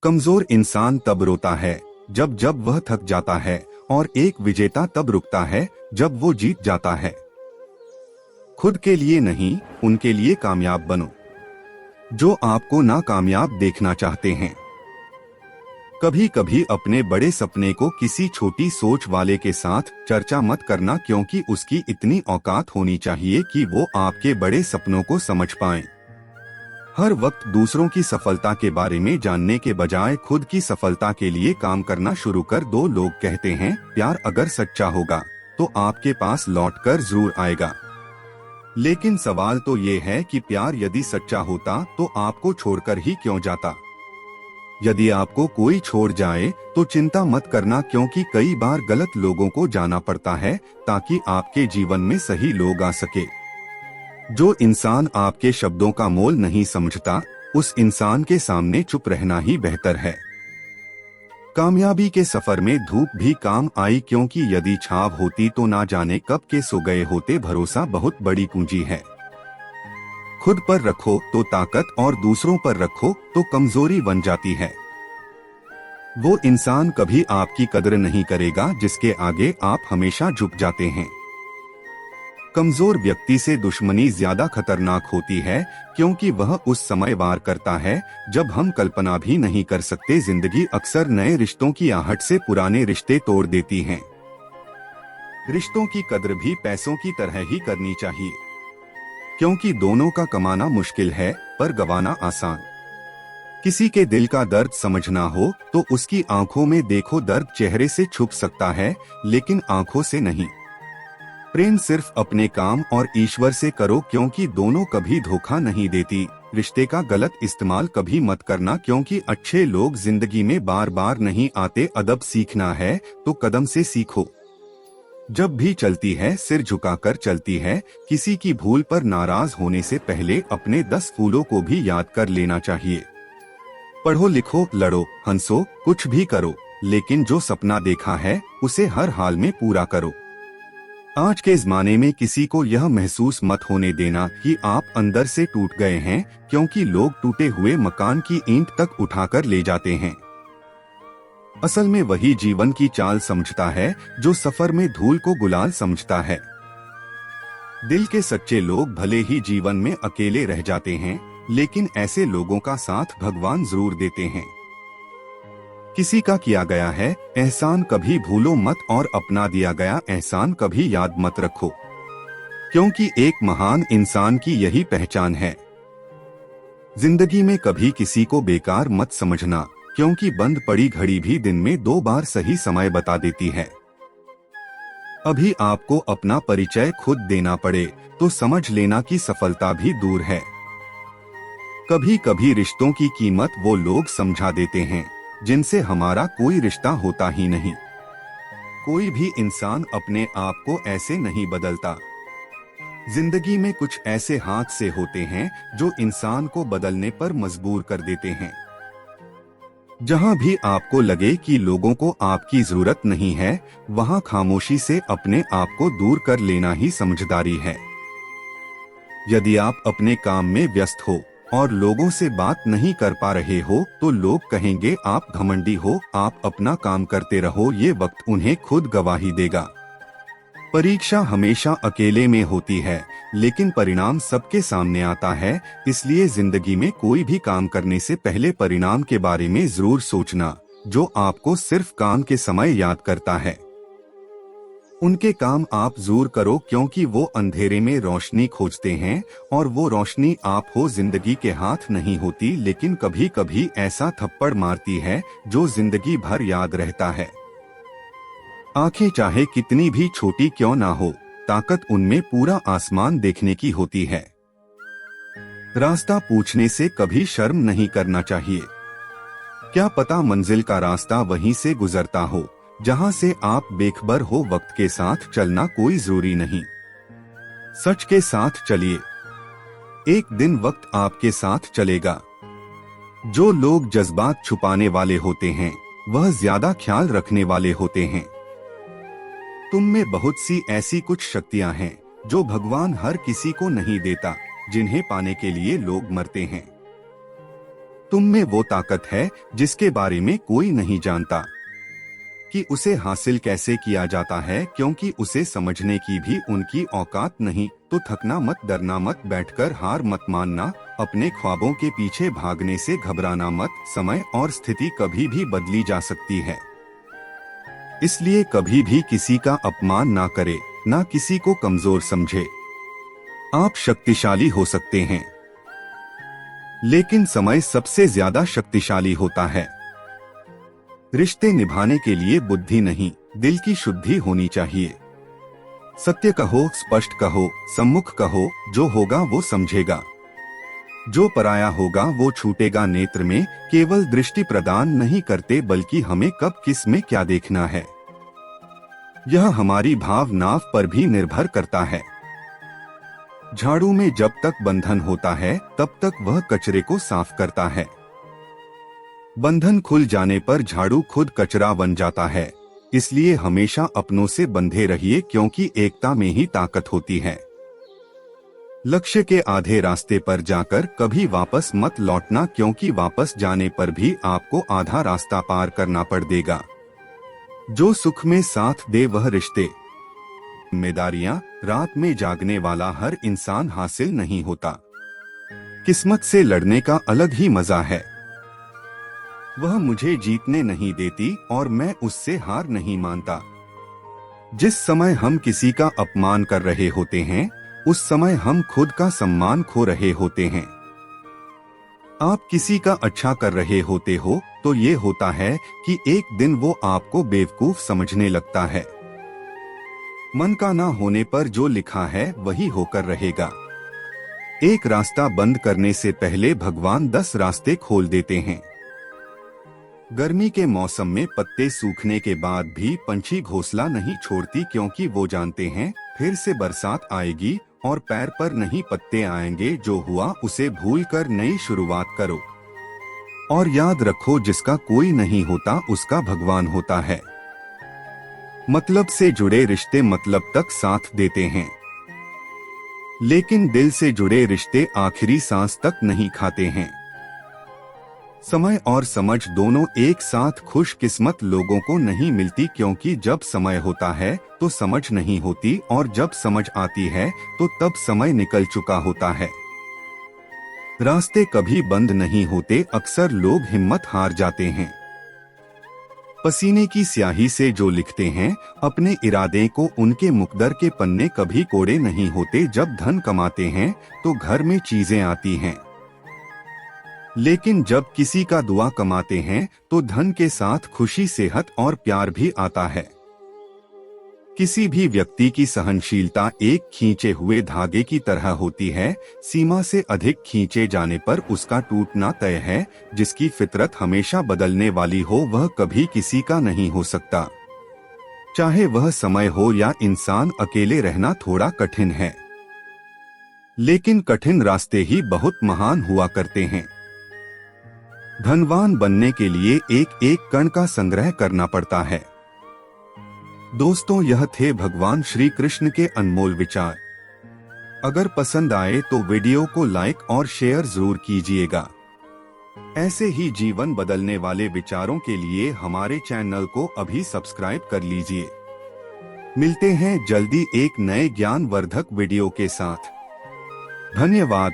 कमजोर इंसान तब रोता है जब जब वह थक जाता है, और एक विजेता तब रुकता है जब वो जीत जाता है। खुद के लिए नहीं, उनके लिए कामयाब बनो जो आपको नाकामयाब देखना चाहते हैं। कभी कभी अपने बड़े सपने को किसी छोटी सोच वाले के साथ चर्चा मत करना, क्योंकि उसकी इतनी औकात होनी चाहिए कि वो आपके बड़े सपनों को समझ पाए। हर वक्त दूसरों की सफलता के बारे में जानने के बजाय खुद की सफलता के लिए काम करना शुरू कर दो। लोग कहते हैं प्यार अगर सच्चा होगा तो आपके पास लौटकर जरूर आएगा, लेकिन सवाल तो ये है कि प्यार यदि सच्चा होता तो आपको छोड़कर ही क्यों जाता। यदि आपको कोई छोड़ जाए तो चिंता मत करना, क्योंकि कई बार गलत लोगों को जाना पड़ता है ताकि आपके जीवन में सही लोग आ सके। जो इंसान आपके शब्दों का मोल नहीं समझता, उस इंसान के सामने चुप रहना ही बेहतर है। कामयाबी के सफर में धूप भी काम आई, क्योंकि यदि छाव होती तो ना जाने कब के सो गए होते। भरोसा बहुत बड़ी पूंजी है। खुद पर रखो तो ताकत, और दूसरों पर रखो तो कमजोरी बन जाती है। वो इंसान कभी आपकी कदर नहीं करेगा जिसके आगे आप हमेशा झुक जाते हैं। कमजोर व्यक्ति से दुश्मनी ज्यादा खतरनाक होती है, क्योंकि वह उस समय वार करता है जब हम कल्पना भी नहीं कर सकते। जिंदगी अक्सर नए रिश्तों की आहट से पुराने रिश्ते तोड़ देती है। रिश्तों की कद्र भी पैसों की तरह ही करनी चाहिए, क्योंकि दोनों का कमाना मुश्किल है पर गवाना आसान। किसी के दिल का दर्द समझना हो तो उसकी आंखों में देखो। दर्द चेहरे से छुप सकता है लेकिन आंखों से नहीं। प्रेम सिर्फ अपने काम और ईश्वर से करो, क्योंकि दोनों कभी धोखा नहीं देती। रिश्ते का गलत इस्तेमाल कभी मत करना, क्योंकि अच्छे लोग जिंदगी में बार बार नहीं आते। अदब सीखना है तो कदम से सीखो। जब भी चलती है सिर झुकाकर चलती है। किसी की भूल पर नाराज होने से पहले अपने 10 फूलों को भी याद कर लेना चाहिए। पढ़ो लिखो, लड़ो हंसो, कुछ भी करो, लेकिन जो सपना देखा है उसे हर हाल में पूरा करो। आज के ज़माने में किसी को यह महसूस मत होने देना कि आप अंदर से टूट गए हैं, क्योंकि लोग टूटे हुए मकान की ईंट तक उठाकर ले जाते हैं। असल में वही जीवन की चाल समझता है जो सफर में धूल को गुलाल समझता है। दिल के सच्चे लोग भले ही जीवन में अकेले रह जाते हैं, लेकिन ऐसे लोगों का साथ भगवान जरूर देते हैं। किसी का किया गया है एहसान कभी भूलो मत, और अपना दिया गया एहसान कभी याद मत रखो, क्योंकि एक महान इंसान की यही पहचान है। जिंदगी में कभी किसी को बेकार मत समझना, क्योंकि बंद पड़ी घड़ी भी दिन में 2 बार सही समय बता देती है। अभी आपको अपना परिचय खुद देना पड़े तो समझ लेना कि सफलता भी दूर है। कभी कभी रिश्तों की कीमत वो लोग समझा देते हैं जिनसे हमारा कोई रिश्ता होता ही नहीं। कोई भी इंसान अपने आप को ऐसे नहीं बदलता। जिंदगी में कुछ ऐसे हादसे होते हैं जो इंसान को बदलने पर मजबूर कर देते हैं। जहां भी आपको लगे कि लोगों को आपकी जरूरत नहीं है, वहां खामोशी से अपने आप को दूर कर लेना ही समझदारी है। यदि आप अपने काम में व्यस्त हो और लोगों से बात नहीं कर पा रहे हो तो लोग कहेंगे आप घमंडी हो। आप अपना काम करते रहो, ये वक्त उन्हें खुद गवाही देगा। परीक्षा हमेशा अकेले में होती है, लेकिन परिणाम सबके सामने आता है। इसलिए जिंदगी में कोई भी काम करने से पहले परिणाम के बारे में जरूर सोचना। जो आपको सिर्फ काम के समय याद करता है, उनके काम आप जरूर करो, क्योंकि वो अंधेरे में रोशनी खोजते हैं, और वो रोशनी आप हो। जिंदगी के हाथ नहीं होती, लेकिन कभी कभी ऐसा थप्पड़ मारती है जो जिंदगी भर याद रहता है। आंखें चाहे कितनी भी छोटी क्यों ना हो, ताकत उनमें पूरा आसमान देखने की होती है। रास्ता पूछने से कभी शर्म नहीं करना चाहिए। क्या पता मंजिल का रास्ता वहीं से गुजरता हो जहां से आप बेखबर हो। वक्त के साथ चलना कोई जरूरी नहीं, सच के साथ चलिए। एक दिन वक्त आपके साथ चलेगा। जो लोग जज्बात छुपाने वाले होते हैं वह ज्यादा ख्याल रखने वाले होते हैं। तुम में बहुत सी ऐसी कुछ शक्तियां हैं जो भगवान हर किसी को नहीं देता, जिन्हें पाने के लिए लोग मरते हैं। तुम में वो ताकत है जिसके बारे में कोई नहीं जानता कि उसे हासिल कैसे किया जाता है, क्योंकि उसे समझने की भी उनकी औकात नहीं। तो थकना मत, डरना मत, बैठकर हार मत मानना, अपने ख्वाबों के पीछे भागने से घबराना मत। समय और स्थिति कभी भी बदली जा सकती है, इसलिए कभी भी किसी का अपमान ना करे, ना किसी को कमजोर समझे। आप शक्तिशाली हो सकते हैं, लेकिन समय सबसे ज्यादा शक्तिशाली होता है। रिश्ते निभाने के लिए बुद्धि नहीं, दिल की शुद्धि होनी चाहिए। सत्य कहो, स्पष्ट कहो, सम्मुख कहो, जो होगा वो समझेगा। जो पराया होगा वो छूटेगा नेत्र में। केवल दृष्टि प्रदान नहीं करते, बल्कि हमें कब किस में क्या देखना है, यह हमारी भावनाव पर भी निर्भर करता है। झाड़ू में जब तक बंधन होता है तब तक वह कचरे को साफ करता है। बंधन खुल जाने पर झाड़ू खुद कचरा बन जाता है। इसलिए हमेशा अपनों से बंधे रहिए, क्योंकि एकता में ही ताकत होती है। लक्ष्य के आधे रास्ते पर जाकर कभी वापस मत लौटना, क्योंकि वापस जाने पर भी आपको आधा रास्ता पार करना पड़ देगा। जो सुख में साथ दे वह रिश्ते। जिम्मेदारियां, रात में जागने वाला हर इंसान हासिल नहीं होता। किस्मत से लड़ने का अलग ही मजा है। वह मुझे जीतने नहीं देती और मैं उससे हार नहीं मानता। जिस समय हम किसी का अपमान कर रहे होते हैं, उस समय हम खुद का सम्मान खो रहे होते हैं। आप किसी का अच्छा कर रहे होते हो तो ये होता है कि एक दिन वो आपको बेवकूफ समझने लगता है। मन का ना होने पर जो लिखा है वही होकर रहेगा। एक रास्ता बंद करने से पहले भगवान 10 रास्ते खोल देते हैं। गर्मी के मौसम में पत्ते सूखने के बाद भी पंछी घोंसला नहीं छोड़ती, क्योंकि वो जानते हैं फिर से बरसात आएगी और पैर पर नहीं पत्ते आएंगे। जो हुआ उसे भूलकर नई शुरुआत करो और याद रखो, जिसका कोई नहीं होता उसका भगवान होता है। मतलब से जुड़े रिश्ते मतलब तक साथ देते हैं, लेकिन दिल से जुड़े रिश्ते आखिरी सांस तक नहीं खाते हैं। समय और समझ दोनों एक साथ खुशकिस्मत लोगों को नहीं मिलती, क्योंकि जब समय होता है तो समझ नहीं होती, और जब समझ आती है तो तब समय निकल चुका होता है। रास्ते कभी बंद नहीं होते, अक्सर लोग हिम्मत हार जाते हैं। पसीने की स्याही से जो लिखते हैं अपने इरादे को, उनके मुकद्दर के पन्ने कभी कोड़े नहीं होते। जब धन कमाते हैं तो घर में चीजें आती हैं, लेकिन जब किसी का दुआ कमाते हैं तो धन के साथ खुशी, सेहत और प्यार भी आता है। किसी भी व्यक्ति की सहनशीलता एक खींचे हुए धागे की तरह होती है। सीमा से अधिक खींचे जाने पर उसका टूटना तय है। जिसकी फितरत हमेशा बदलने वाली हो वह कभी किसी का नहीं हो सकता। चाहे वह समय हो या इंसान, अकेले रहना थोड़ा कठिन है, लेकिन कठिन रास्ते ही बहुत महान हुआ करते हैं। धनवान बनने के लिए एक एक कण का संग्रह करना पड़ता है। दोस्तों, यह थे भगवान श्री कृष्ण के अनमोल विचार। अगर पसंद आए तो वीडियो को लाइक और शेयर जरूर कीजिएगा। ऐसे ही जीवन बदलने वाले विचारों के लिए हमारे चैनल को अभी सब्सक्राइब कर लीजिए। मिलते हैं जल्दी एक नए ज्ञान वर्धक वीडियो के साथ। धन्यवाद।